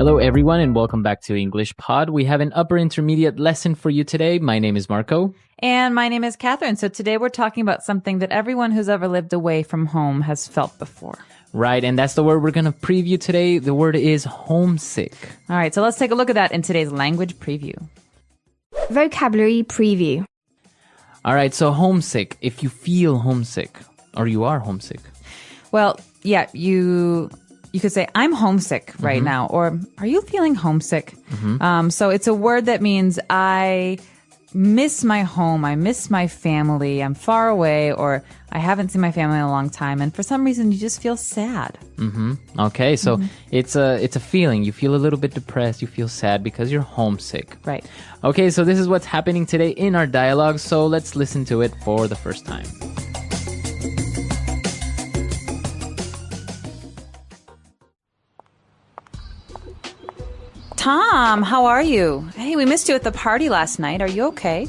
Hello, everyone, and welcome back to English Pod. We have an upper intermediate lesson for you today. My name is Marco. And my name is Catherine. So today we're talking about something that everyone who's ever lived away from home has felt before. Right, and that's the word we're going to preview today. The word is homesick. All right, so let's take a look at that in today's language preview. Vocabulary preview. All right, so homesick. If you feel homesick, or you are homesick. Well, yeah, you could say, I'm homesick right now, or are you feeling homesick? So it's a word that means I miss my home, I miss my family, I'm far away, or I haven't seen my family in a long time, and for some reason you just feel sad. Okay, so it's a feeling. You feel a little bit depressed, you feel sad because you're homesick. Right. Okay, so this is what's happening today in our dialogue, so let's listen to it for the first time. Tom, how are you? Hey, we missed you at the party last night. Are you okay?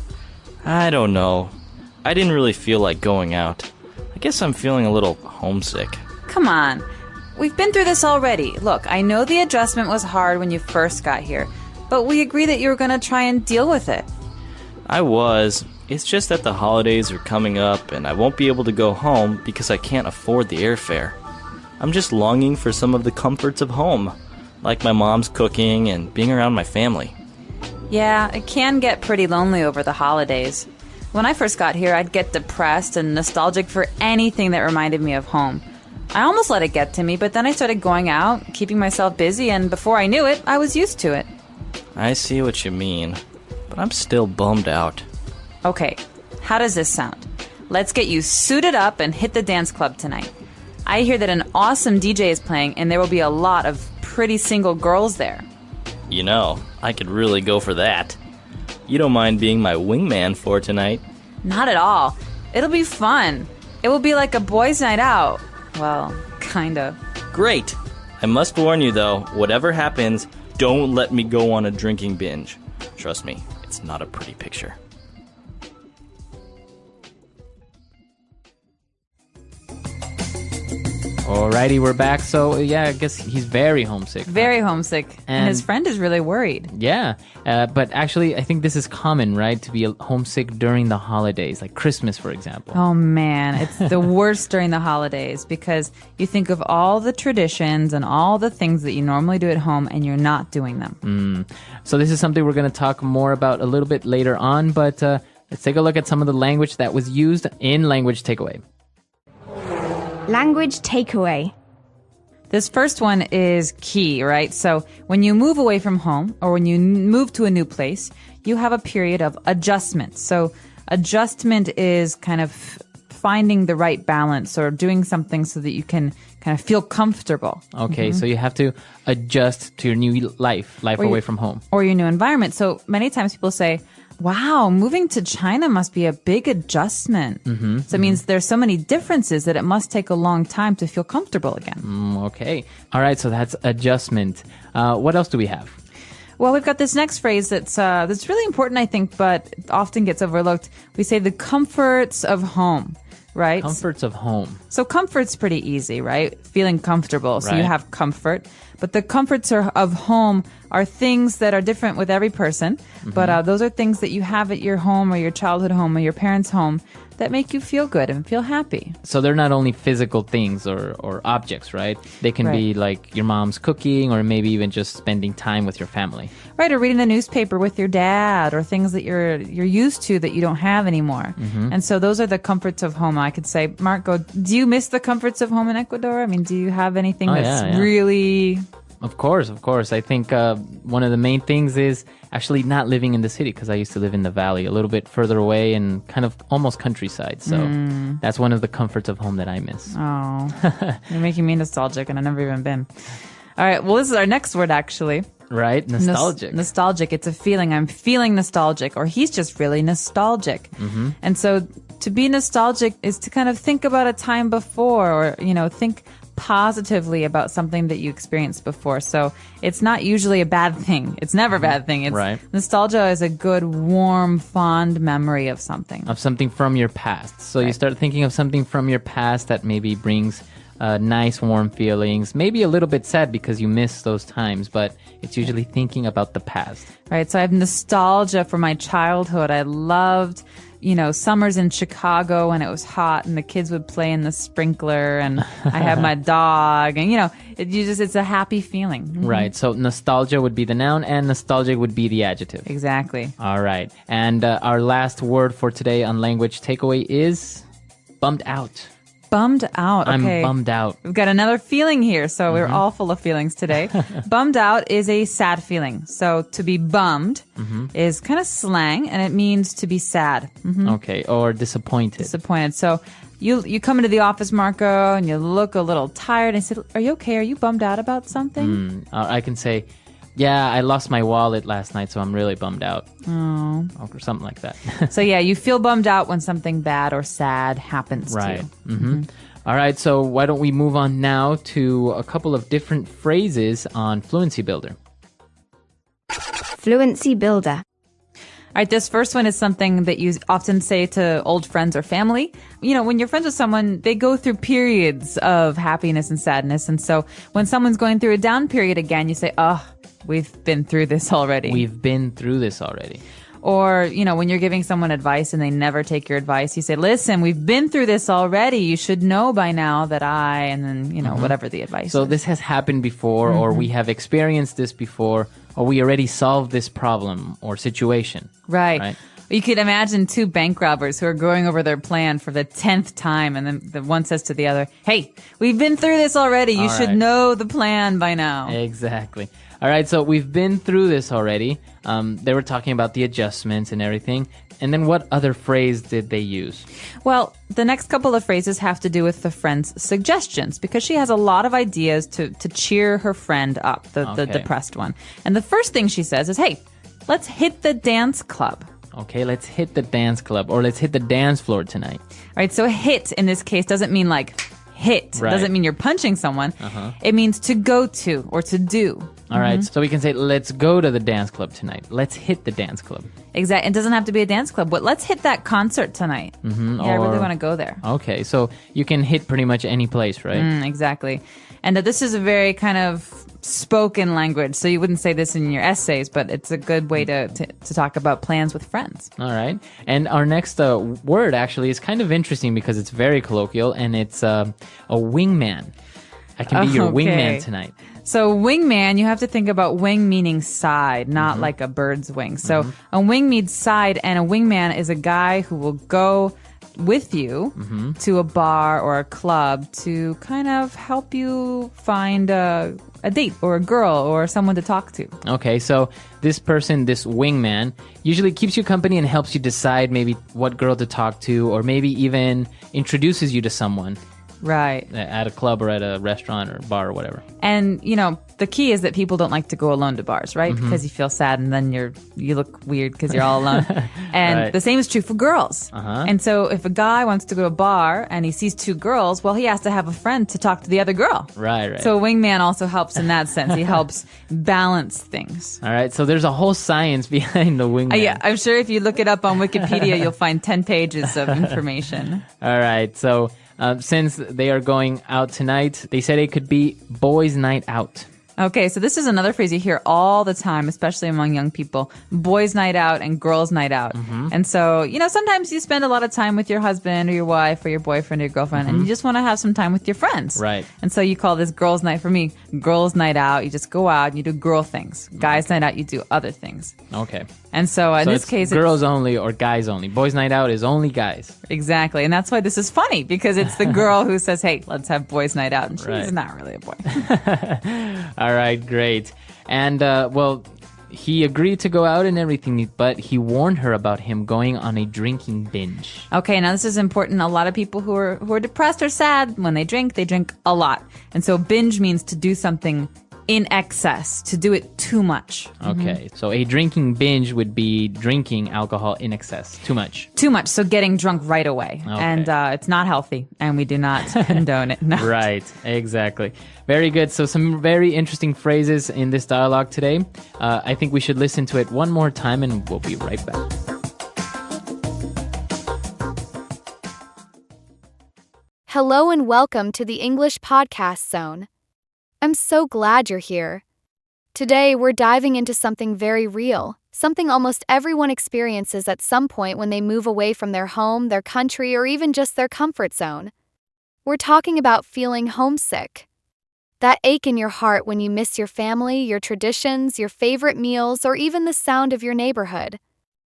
I don't know. I didn't really feel like going out. I guess I'm feeling a little homesick. Come on. We've been through this already. Look, I know the adjustment was hard when you first got here, but we agreed that you were going to try and deal with it. I was. It's just that the holidays are coming up and I won't be able to go home because I can't afford the airfare. I'm just longing for some of the comforts of home, like my mom's cooking and being around my family. Yeah, it can get pretty lonely over the holidays. When I first got here, I'd get depressed and nostalgic for anything that reminded me of home. I almost let it get to me, but then I started going out, keeping myself busy, and before I knew it, I was used to it. I see what you mean, but I'm still bummed out. Okay, how does this sound? Let's get you suited up and hit the dance club tonight. I hear that an awesome DJ is playing, and there will be a lot of pretty single girls there. You know, I could really go for that. You don't mind being my wingman for tonight? Not at all. It'll be fun. It will be like a boys' night out. Well, kind of. Great! I must warn you though, whatever happens, don't let me go on a drinking binge. Trust me, it's not a pretty picture. Alrighty, we're back. So, yeah, I guess he's very homesick. Very homesick. And his friend is really worried. Yeah, but actually, I think this is common, right? To be homesick during the holidays, like Christmas, for example. Oh, man. It's the worst during the holidays because you think of all the traditions and all the things that you normally do at home and you're not doing them. So this is something we're going to talk more about a little bit later on, but let's take a look at some of the language that was used in Language Takeaway. Language takeaway. This first one is key, right? So when you move away from home or when you move to a new place, you have a period of adjustment. So adjustment is kind of finding the right balance or doing something so that you can kind of feel comfortable. Okay, so you have to adjust to your new life away from home. Or your new environment. So many times people say, wow, moving to China must be a big adjustment. So it means there's so many differences that it must take a long time to feel comfortable again. Okay. All right, so that's adjustment. What else do we have? Well, we've got this next phrase that's really important, I think, but often gets overlooked. We say the comforts of home, right? Comforts of home. So comfort's pretty easy, right? Feeling comfortable. So you Right. have comfort. But the comforts of home are things that are different with every person. But those are things that you have at your home or your childhood home or your parents' home that make you feel good and feel happy. So they're not only physical things or objects, right? They can be like your mom's cooking or maybe even just spending time with your family. Right, or reading the newspaper with your dad or things that you're used to that you don't have anymore. And so those are the comforts of home. I could say, Marco, do you miss the comforts of home in Ecuador? I mean, do you have anything that's really... Of course. I think one of the main things is actually not living in the city because I used to live in the valley, a little bit further away and kind of almost countryside. So that's one of the comforts of home that I miss. Oh, you're making me nostalgic and I've never even been. All right, well, this is our next word, actually. Right? Nostalgic. Nostalgic. It's a feeling. I'm feeling nostalgic, or he's just really nostalgic. And so to be nostalgic is to kind of think about a time before or, think positively about something that you experienced before. So it's not usually a bad thing. It's never a bad thing. It's right. Nostalgia is a good, warm, fond memory of something. Of something from your past. So you start thinking of something from your past that maybe brings nice, warm feelings. Maybe a little bit sad because you miss those times, but it's usually thinking about the past. Right. So I have nostalgia for my childhood. I loved, summers in Chicago when it was hot and the kids would play in the sprinkler and I have my dog and, it's a happy feeling. Mm-hmm. Right. So nostalgia would be the noun and nostalgic would be the adjective. Exactly. All right. And our last word for today on language takeaway is bummed out. Bummed out. Okay. I'm bummed out. We've got another feeling here, so we're all full of feelings today. Bummed out is a sad feeling. So to be bummed is kind of slang, and it means to be sad. Okay, or disappointed. Disappointed. So you come into the office, Marco, and you look a little tired, and I said, "Are you okay? Are you bummed out about something?" I can say, yeah, I lost my wallet last night, so I'm really bummed out. Oh. Or something like that. So yeah, you feel bummed out when something bad or sad happens right. to you. All right, so why don't we move on now to a couple of different phrases on Fluency Builder. Fluency Builder. All right, this first one is something that you often say to old friends or family. When you're friends with someone, they go through periods of happiness and sadness. And so when someone's going through a down period again, you say, oh, we've been through this already. We've been through this already. Or, when you're giving someone advice and they never take your advice, you say, listen, we've been through this already. You should know by now that and then, whatever the advice So is. this has happened before, or we have experienced this before, or we already solved this problem or situation. Right. You could imagine two bank robbers who are going over their plan for the 10th time, and then the one says to the other, hey, we've been through this already. You should know the plan by now. Exactly. All right, so we've been through this already. They were talking about the adjustments and everything. And then what other phrase did they use? Well, the next couple of phrases have to do with the friend's suggestions because she has a lot of ideas to cheer her friend up, the depressed one. And the first thing she says is, hey, let's hit the dance club. Okay, let's hit the dance club or let's hit the dance floor tonight. All right, so hit in this case doesn't mean like hit. Right. It doesn't mean you're punching someone. It means to go to or to do. All right, so we can say, let's go to the dance club tonight. Let's hit the dance club. Exactly. It doesn't have to be a dance club, but let's hit that concert tonight. I really want to go there. Okay, so you can hit pretty much any place, right? Exactly. And this is a very kind of spoken language, so you wouldn't say this in your essays, but it's a good way to talk about plans with friends. All right. And our next word actually is kind of interesting because it's very colloquial, and it's a wingman. I can be your wingman tonight. So wingman, you have to think about wing meaning side, not like a bird's wing. So a wing means side, and a wingman is a guy who will go with you to a bar or a club to kind of help you find a date or a girl or someone to talk to. Okay, so this person, this wingman, usually keeps you company and helps you decide maybe what girl to talk to, or maybe even introduces you to someone. Right. At a club or at a restaurant or bar or whatever. And, the key is that people don't like to go alone to bars, right? Because you feel sad and then you look weird because you're all alone. And Right. the same is true for girls. And so if a guy wants to go to a bar and he sees two girls, well, he has to have a friend to talk to the other girl. Right. So a wingman also helps in that sense. He helps balance things. All right, so there's a whole science behind the wingman. Yeah, I'm sure if you look it up on Wikipedia, you'll find 10 pages of information. All right, so since they are going out tonight, they said it could be boys' night out. Okay, so this is another phrase you hear all the time, especially among young people. Boys' night out and girls' night out. And so, sometimes you spend a lot of time with your husband or your wife or your boyfriend or your girlfriend, and you just want to have some time with your friends. Right. And so you call this girls' night. For me, girls' night out, you just go out and you do girl things. Guys' night out, you do other things. Okay. And so in So this it's case, girls only or guys only. Boys' night out is only guys. Exactly. And that's why this is funny, because it's the girl who says, hey, let's have boys' night out. And she's Right. not really a boy. All right, great. And, he agreed to go out and everything, but he warned her about him going on a drinking binge. Okay, now this is important. A lot of people who are depressed or sad, when they drink a lot. And so binge means to do something in excess, to do it too much. Okay, so a drinking binge would be drinking alcohol in excess, too much. Too much, so getting drunk right away. Okay. And it's not healthy, and we do not condone it. No. Right, exactly. Very good. So some very interesting phrases in this dialogue today. I think we should listen to it one more time, and we'll be right back. Hello and welcome to the English Podcast Zone. I'm so glad you're here. Today, we're diving into something very real, something almost everyone experiences at some point when they move away from their home, their country, or even just their comfort zone. We're talking about feeling homesick. That ache in your heart when you miss your family, your traditions, your favorite meals, or even the sound of your neighborhood.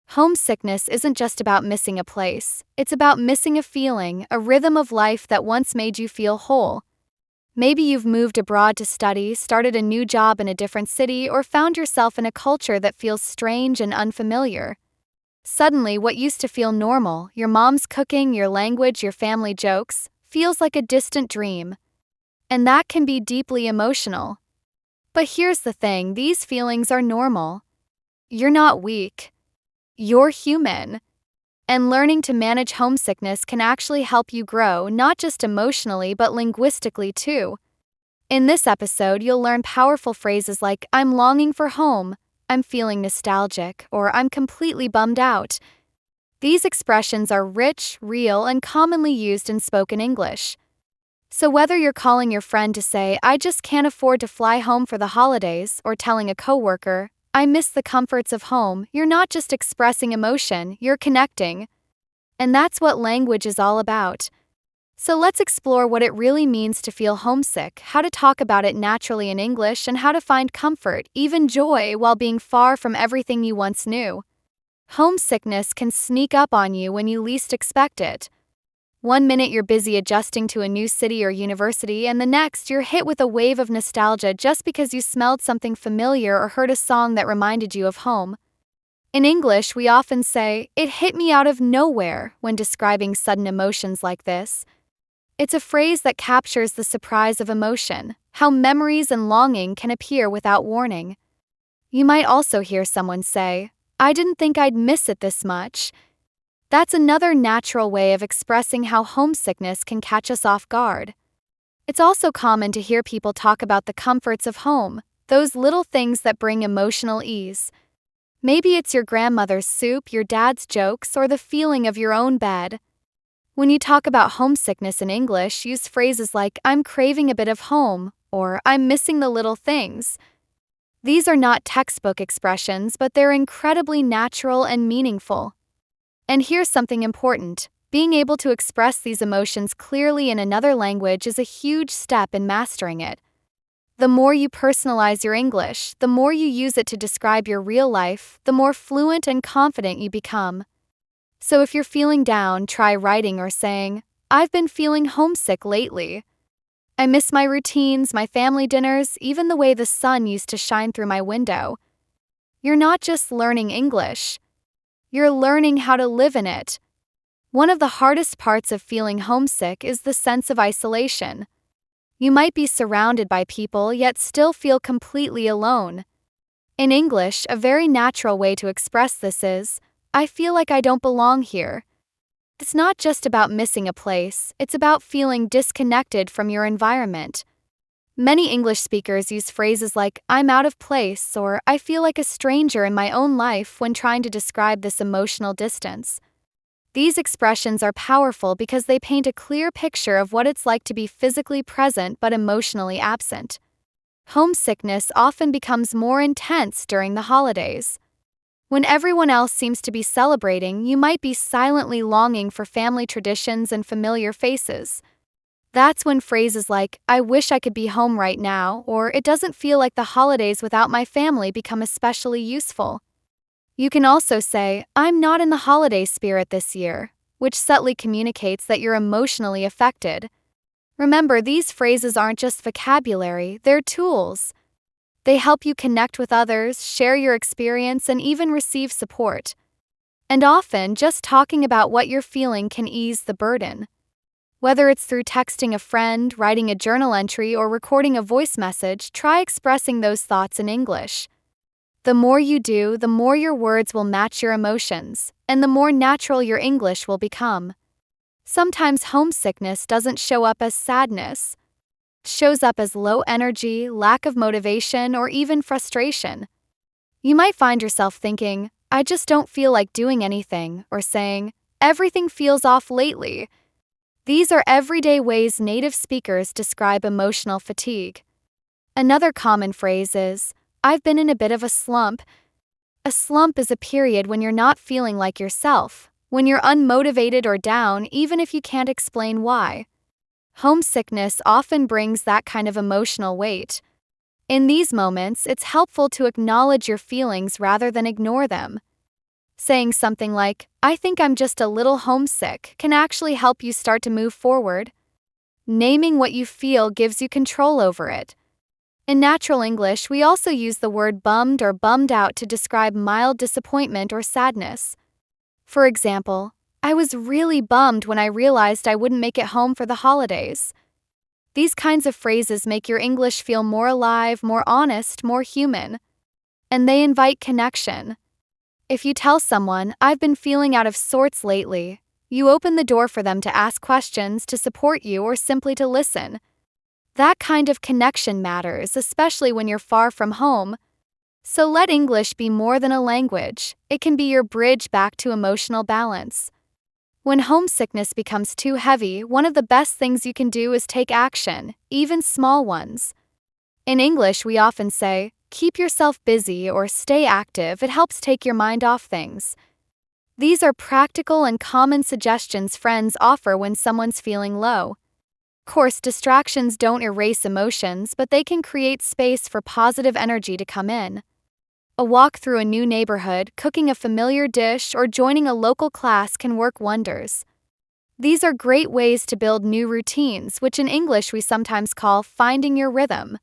Homesickness isn't just about missing a place, it's about missing a feeling, a rhythm of life that once made you feel whole. Maybe you've moved abroad to study, started a new job in a different city, or found yourself in a culture that feels strange and unfamiliar. Suddenly, what used to feel normal, your mom's cooking, your language, your family jokes, feels like a distant dream. And that can be deeply emotional. But here's the thing, these feelings are normal. You're not weak. You're human. And learning to manage homesickness can actually help you grow, not just emotionally but linguistically too. In this episode, you'll learn powerful phrases like, I'm longing for home, I'm feeling nostalgic, or I'm completely bummed out. These expressions are rich, real, and commonly used in spoken English. So whether you're calling your friend to say, I just can't afford to fly home for the holidays, or telling a coworker, I miss the comforts of home, you're not just expressing emotion, you're connecting. And that's what language is all about. So let's explore what it really means to feel homesick, how to talk about it naturally in English, and how to find comfort, even joy, while being far from everything you once knew. Homesickness can sneak up on you when you least expect it. One minute you're busy adjusting to a new city or university, and the next you're hit with a wave of nostalgia just because you smelled something familiar or heard a song that reminded you of home. In English, we often say, it hit me out of nowhere when describing sudden emotions like this. It's a phrase that captures the surprise of emotion, how memories and longing can appear without warning. You might also hear someone say, I didn't think I'd miss it this much. That's another natural way of expressing how homesickness can catch us off guard. It's also common to hear people talk about the comforts of home, those little things that bring emotional ease. Maybe it's your grandmother's soup, your dad's jokes, or the feeling of your own bed. When you talk about homesickness in English, use phrases like, I'm craving a bit of home, or I'm missing the little things. These are not textbook expressions, but they're incredibly natural and meaningful. And here's something important. Being able to express these emotions clearly in another language is a huge step in mastering it. The more you personalize your English, the more you use it to describe your real life, the more fluent and confident you become. So if you're feeling down, try writing or saying, I've been feeling homesick lately. I miss my routines, my family dinners, even the way the sun used to shine through my window. You're not just learning English. You're learning how to live in it. One of the hardest parts of feeling homesick is the sense of isolation. You might be surrounded by people yet still feel completely alone. In English, a very natural way to express this is, I feel like I don't belong here. It's not just about missing a place, it's about feeling disconnected from your environment. Many English speakers use phrases like, I'm out of place, or I feel like a stranger in my own life when trying to describe this emotional distance. These expressions are powerful because they paint a clear picture of what it's like to be physically present but emotionally absent. Homesickness often becomes more intense during the holidays. When everyone else seems to be celebrating, you might be silently longing for family traditions and familiar faces. That's when phrases like, I wish I could be home right now, or it doesn't feel like the holidays without my family become especially useful. You can also say, I'm not in the holiday spirit this year, which subtly communicates that you're emotionally affected. Remember, these phrases aren't just vocabulary, they're tools. They help you connect with others, share your experience, and even receive support. And often, just talking about what you're feeling can ease the burden. Whether it's through texting a friend, writing a journal entry, or recording a voice message, try expressing those thoughts in English. The more you do, the more your words will match your emotions, and the more natural your English will become. Sometimes homesickness doesn't show up as sadness. It shows up as low energy, lack of motivation, or even frustration. You might find yourself thinking, I just don't feel like doing anything, or saying, everything feels off lately. These are everyday ways native speakers describe emotional fatigue. Another common phrase is, "I've been in a bit of a slump." A slump is a period when you're not feeling like yourself, when you're unmotivated or down, even if you can't explain why. Homesickness often brings that kind of emotional weight. In these moments, it's helpful to acknowledge your feelings rather than ignore them. Saying something like, "I think I'm just a little homesick," can actually help you start to move forward. Naming what you feel gives you control over it. In natural English, we also use the word bummed or bummed out to describe mild disappointment or sadness. For example, "I was really bummed when I realized I wouldn't make it home for the holidays." These kinds of phrases make your English feel more alive, more honest, more human. And they invite connection. If you tell someone, "I've been feeling out of sorts lately," you open the door for them to ask questions, to support you, or simply to listen. That kind of connection matters, especially when you're far from home. So let English be more than a language. It can be your bridge back to emotional balance. When homesickness becomes too heavy, one of the best things you can do is take action, even small ones. In English, we often say, "Keep yourself busy" or "Stay active." It helps take your mind off things. These are practical and common suggestions friends offer when someone's feeling low. Of course, distractions don't erase emotions, but they can create space for positive energy to come in. A walk through a new neighborhood, cooking a familiar dish, or joining a local class can work wonders. These are great ways to build new routines, which in English we sometimes call finding your rhythm.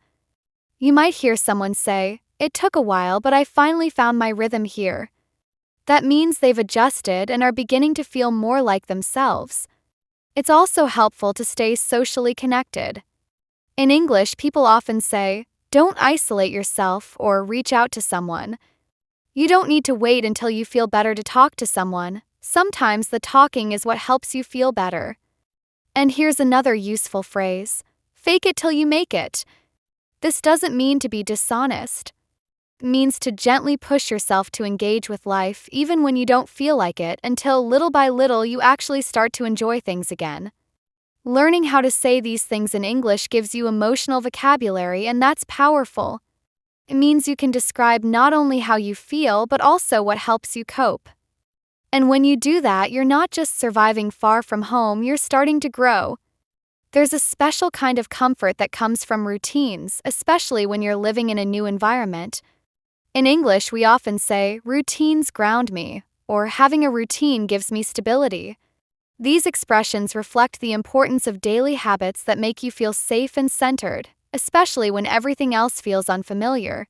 You might hear someone say, "It took a while, but I finally found my rhythm here." That means they've adjusted and are beginning to feel more like themselves. It's also helpful to stay socially connected. In English, people often say, "Don't isolate yourself," or "reach out to someone." You don't need to wait until you feel better to talk to someone. Sometimes the talking is what helps you feel better. And here's another useful phrase: "Fake it till you make it." This doesn't mean to be dishonest. It means to gently push yourself to engage with life even when you don't feel like it, until little by little you actually start to enjoy things again. Learning how to say these things in English gives you emotional vocabulary, and that's powerful. It means you can describe not only how you feel, but also what helps you cope. And when you do that, you're not just surviving far from home, you're starting to grow. There's a special kind of comfort that comes from routines, especially when you're living in a new environment. In English, we often say, "Routines ground me," or "Having a routine gives me stability." These expressions reflect the importance of daily habits that make you feel safe and centered, especially when everything else feels unfamiliar.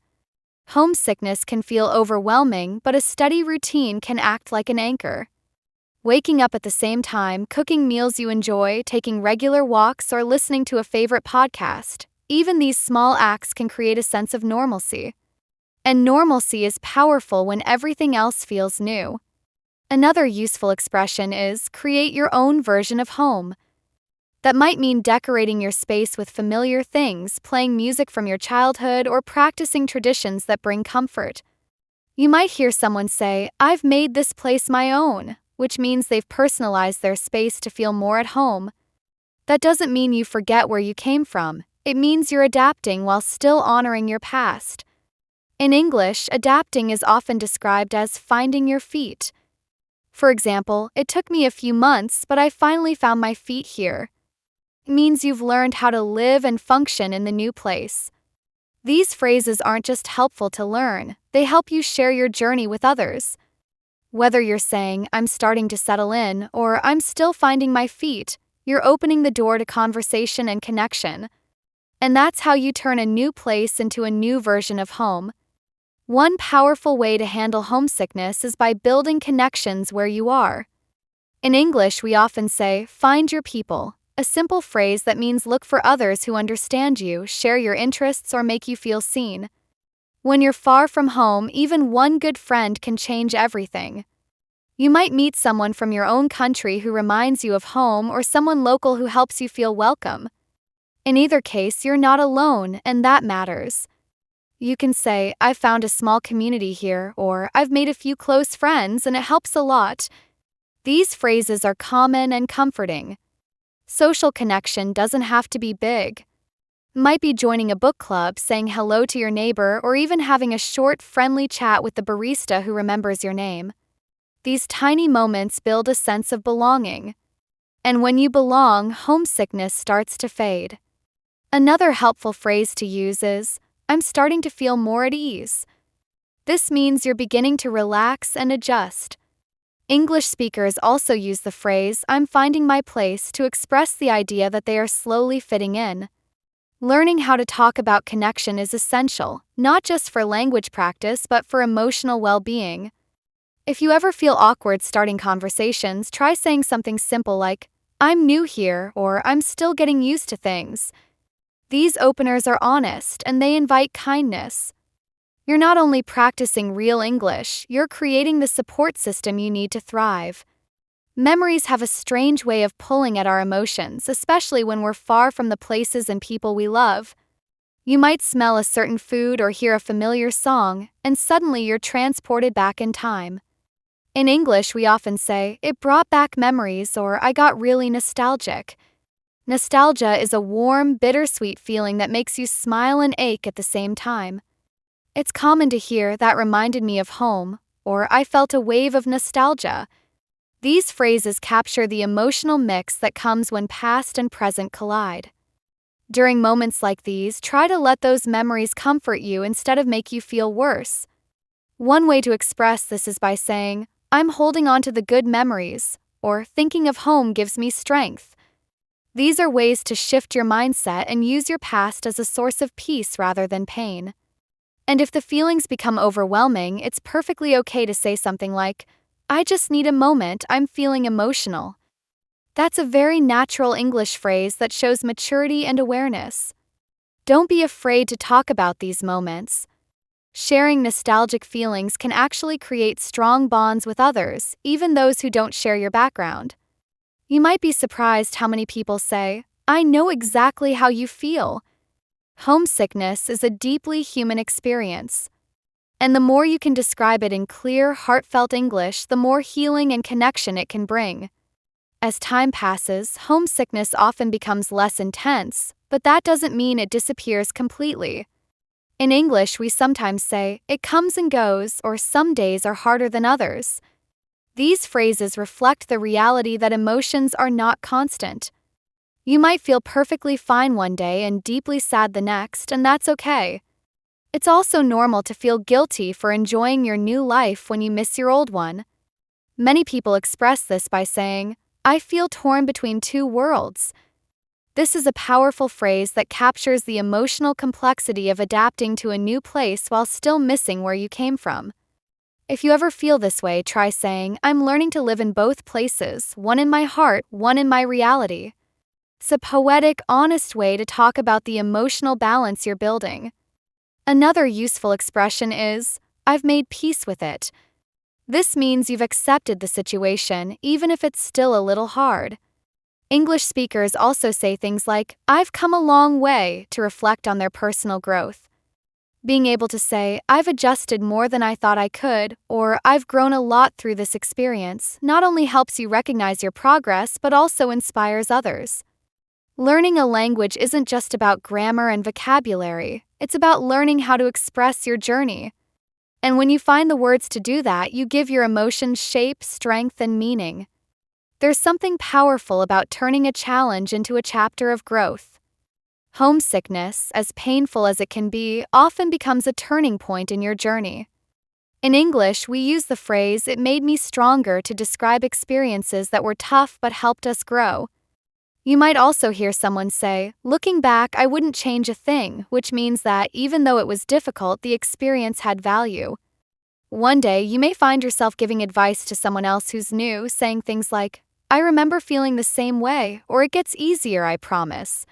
Homesickness can feel overwhelming, but a steady routine can act like an anchor. Waking up at the same time, cooking meals you enjoy, taking regular walks, or listening to a favorite podcast, even these small acts can create a sense of normalcy. And normalcy is powerful when everything else feels new. Another useful expression is create your own version of home. That might mean decorating your space with familiar things, playing music from your childhood, or practicing traditions that bring comfort. You might hear someone say, "I've made this place my own," which means they've personalized their space to feel more at home. That doesn't mean you forget where you came from. It means you're adapting while still honoring your past. In English, adapting is often described as finding your feet. For example, "It took me a few months, but I finally found my feet here." It means you've learned how to live and function in the new place. These phrases aren't just helpful to learn, they help you share your journey with others. Whether you're saying, "I'm starting to settle in," or "I'm still finding my feet," you're opening the door to conversation and connection. And that's how you turn a new place into a new version of home. One powerful way to handle homesickness is by building connections where you are. In English, we often say, "Find your people," a simple phrase that means look for others who understand you, share your interests, or make you feel seen. When you're far from home, even one good friend can change everything. You might meet someone from your own country who reminds you of home, or someone local who helps you feel welcome. In either case, you're not alone, and that matters. You can say, "I've found a small community here," or "I've made a few close friends and it helps a lot." These phrases are common and comforting. Social connection doesn't have to be big. Might be joining a book club, saying hello to your neighbor, or even having a short, friendly chat with the barista who remembers your name. These tiny moments build a sense of belonging. And when you belong, homesickness starts to fade. Another helpful phrase to use is, I'm starting to feel more at ease. This means you're beginning to relax and adjust. English speakers also use the phrase, I'm finding my place, to express the idea that they are slowly fitting in. Learning how to talk about connection is essential, not just for language practice but for emotional well-being. If you ever feel awkward starting conversations, try saying something simple like, I'm new here, or I'm still getting used to things. These openers are honest and they invite kindness. You're not only practicing real English, you're creating the support system you need to thrive. Memories have a strange way of pulling at our emotions, especially when we're far from the places and people we love. You might smell a certain food or hear a familiar song, and suddenly you're transported back in time. In English, we often say, it brought back memories, or I got really nostalgic. Nostalgia is a warm, bittersweet feeling that makes you smile and ache at the same time. It's common to hear, that reminded me of home, or I felt a wave of nostalgia. These phrases capture the emotional mix that comes when past and present collide. During moments like these, try to let those memories comfort you instead of make you feel worse. One way to express this is by saying, I'm holding on to the good memories, or thinking of home gives me strength. These are ways to shift your mindset and use your past as a source of peace rather than pain. And if the feelings become overwhelming, it's perfectly okay to say something like, I just need a moment, I'm feeling emotional. That's a very natural English phrase that shows maturity and awareness. Don't be afraid to talk about these moments. Sharing nostalgic feelings can actually create strong bonds with others, even those who don't share your background. You might be surprised how many people say, I know exactly how you feel. Homesickness is a deeply human experience. And the more you can describe it in clear, heartfelt English, the more healing and connection it can bring. As time passes, homesickness often becomes less intense, but that doesn't mean it disappears completely. In English, we sometimes say, it comes and goes, or some days are harder than others. These phrases reflect the reality that emotions are not constant. You might feel perfectly fine one day and deeply sad the next, and that's okay. It's also normal to feel guilty for enjoying your new life when you miss your old one. Many people express this by saying, I feel torn between two worlds. This is a powerful phrase that captures the emotional complexity of adapting to a new place while still missing where you came from. If you ever feel this way, try saying, I'm learning to live in both places, one in my heart, one in my reality. It's a poetic, honest way to talk about the emotional balance you're building. Another useful expression is, I've made peace with it. This means you've accepted the situation, even if it's still a little hard. English speakers also say things like, I've come a long way, to reflect on their personal growth. Being able to say, I've adjusted more than I thought I could, or I've grown a lot through this experience, not only helps you recognize your progress, but also inspires others. Learning a language isn't just about grammar and vocabulary, it's about learning how to express your journey. And when you find the words to do that, you give your emotions shape, strength, and meaning. There's something powerful about turning a challenge into a chapter of growth. Homesickness, as painful as it can be, often becomes a turning point in your journey. In English, we use the phrase, it made me stronger, to describe experiences that were tough but helped us grow. You might also hear someone say, looking back, I wouldn't change a thing, which means that, even though it was difficult, the experience had value. One day, you may find yourself giving advice to someone else who's new, saying things like, I remember feeling the same way, or it gets easier, I promise.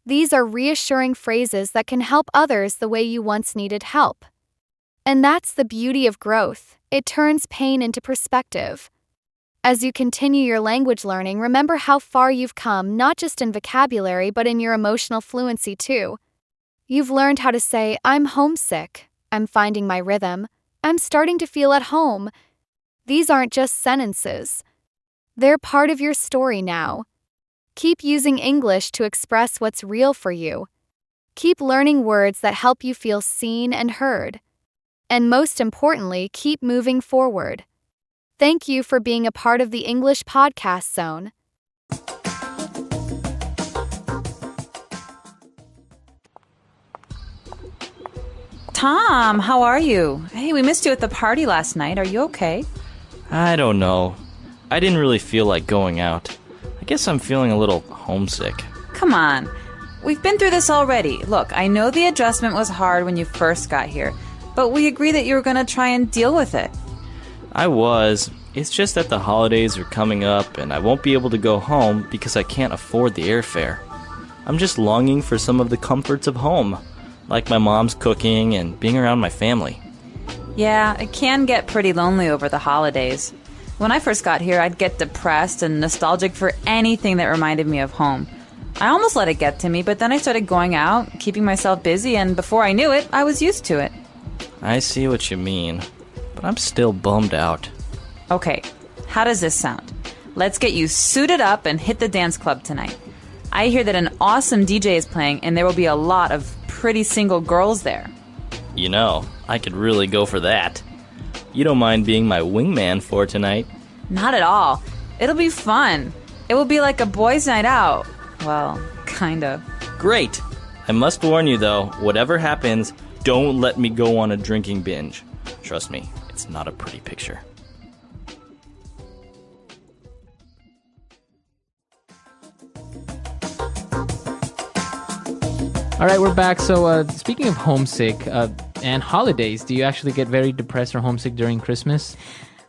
These are reassuring phrases that can help others the way you once needed help. And that's the beauty of growth. It turns pain into perspective. As you continue your language learning, remember how far you've come, not just in vocabulary but in your emotional fluency too. You've learned how to say, I'm homesick, I'm finding my rhythm, I'm starting to feel at home. These aren't just sentences. They're part of your story now. Keep using English to express what's real for you. Keep learning words that help you feel seen and heard. And most importantly, keep moving forward. Thank you for being a part of the English Podcast Zone. Tom, how are you? Hey, we missed you at the party last night. Are you okay? I don't know. I didn't really feel like going out. I guess I'm feeling a little homesick. Come on. We've been through this already. Look, I know the adjustment was hard when you first got here, but we agreed that you were going to try and deal with it. I was. It's just that the holidays are coming up and I won't be able to go home because I can't afford the airfare. I'm just longing for some of the comforts of home, like my mom's cooking and being around my family. Yeah, it can get pretty lonely over the holidays. When I first got here, I'd get depressed and nostalgic for anything that reminded me of home. I almost let it get to me, but then I started going out, keeping myself busy, and before I knew it, I was used to it. I see what you mean, but I'm still bummed out. Okay, how does this sound? Let's get you suited up and hit the dance club tonight. I hear that an awesome DJ is playing, and there will be a lot of pretty single girls there. You know, I could really go for that. You don't mind being my wingman for tonight? Not at all. It'll be fun. It will be like a boys' night out. Well, kind of. Great! I must warn you though, whatever happens, don't let me go on a drinking binge. Trust me, it's not a pretty picture. All right, we're back. So speaking of homesick and holidays, do you actually get very depressed or homesick during Christmas?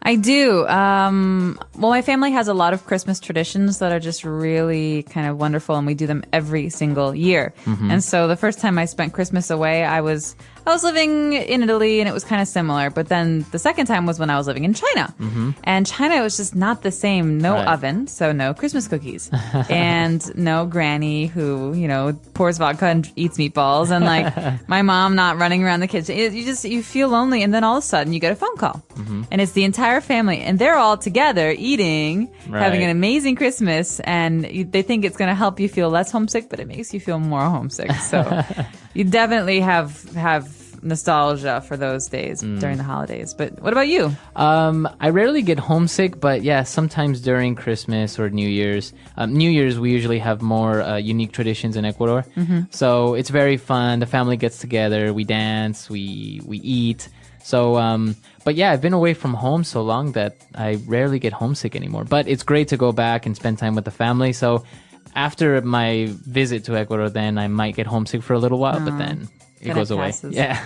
I do. Well, my family has a lot of Christmas traditions that are just really kind of wonderful, and we do them every single year. And so the first time I spent Christmas away, I was living in Italy, and it was kind of similar. But then the second time was when I was living in China. And China was just not the same. No oven, so no Christmas cookies. And no granny who, pours vodka and eats meatballs. And like my mom not running around the kitchen. You feel lonely, and then all of a sudden you get a phone call. And it's the entire family, and they're all together eating, having an amazing Christmas, and they think it's going to help you feel less homesick, but it makes you feel more homesick. So you definitely have nostalgia for those days during the holidays. But what about you? I rarely get homesick, but yeah, sometimes during Christmas or New Year's. New Year's, we usually have more unique traditions in Ecuador. So it's very fun. The family gets together, we dance, we eat. So, but yeah, I've been away from home so long that I rarely get homesick anymore. But it's great to go back and spend time with the family. So after my visit to Ecuador, then I might get homesick for a little while, but then it goes away. Yeah.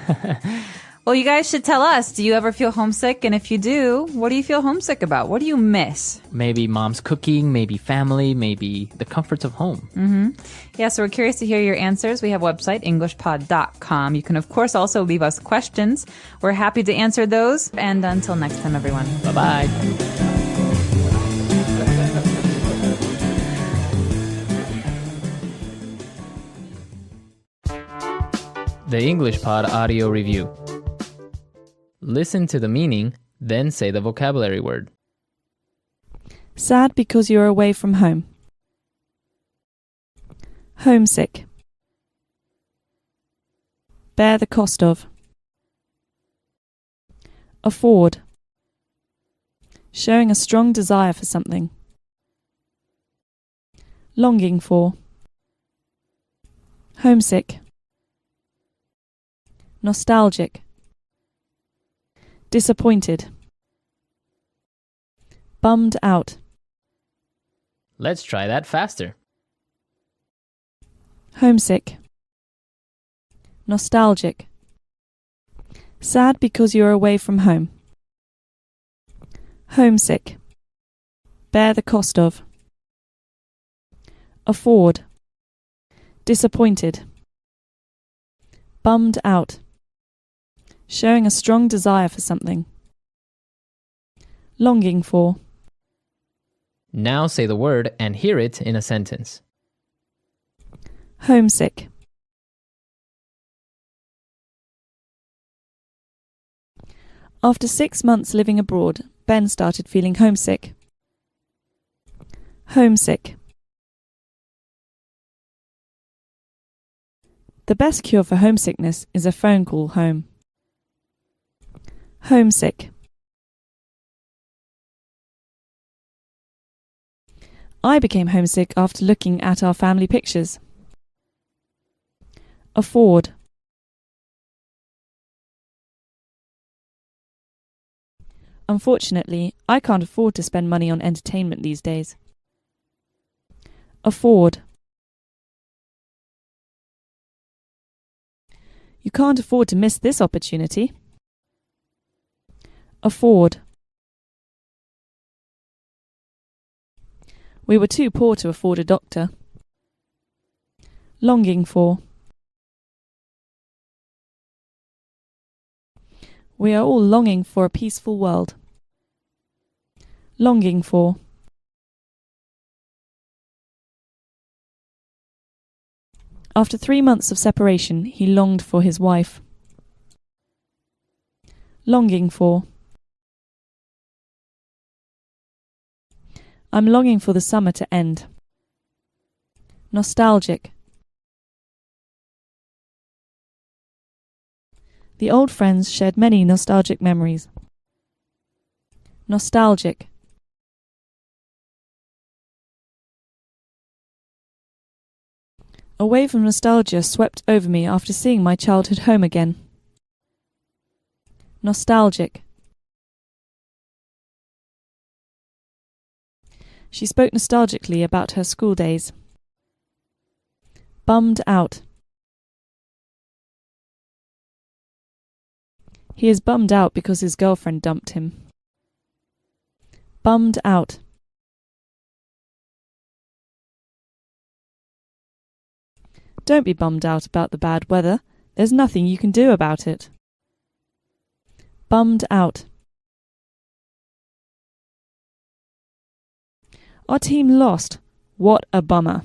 Well, you guys should tell us, do you ever feel homesick? And if you do, what do you feel homesick about? What do you miss? Maybe mom's cooking, maybe family, maybe the comforts of home. Yeah, so we're curious to hear your answers. We have a website, englishpod.com. You can, of course, also leave us questions. We're happy to answer those. And until next time, everyone. Bye-bye. The English Pod Audio Review. Listen to the meaning, then say the vocabulary word. Sad because you're away from home. Homesick. Bear the cost of. Afford. Showing a strong desire for something. Longing for. Homesick. Nostalgic. Disappointed. Bummed out. Let's try that faster. Homesick. Nostalgic. Sad because you're away from home. Homesick. Bear the cost of. Afford. Disappointed. Bummed out. Showing a strong desire for something. Longing for. Now say the word and hear it in a sentence. Homesick. After 6 months living abroad, Ben started feeling homesick. Homesick. The best cure for homesickness is a phone call home. Homesick. I became homesick after looking at our family pictures. Afford. Unfortunately, I can't afford to spend money on entertainment these days. Afford. You can't afford to miss this opportunity. Afford. We were too poor to afford a doctor. Longing for. We are all longing for a peaceful world. Longing for. After 3 months of separation, he longed for his wife. Longing for. I'm longing for the summer to end. Nostalgic. The old friends shared many nostalgic memories. Nostalgic. A wave of nostalgia swept over me after seeing my childhood home again. Nostalgic. She spoke nostalgically about her school days. Bummed out. He is bummed out because his girlfriend dumped him. Bummed out. Don't be bummed out about the bad weather. There's nothing you can do about it. Bummed out. Our team lost. What a bummer.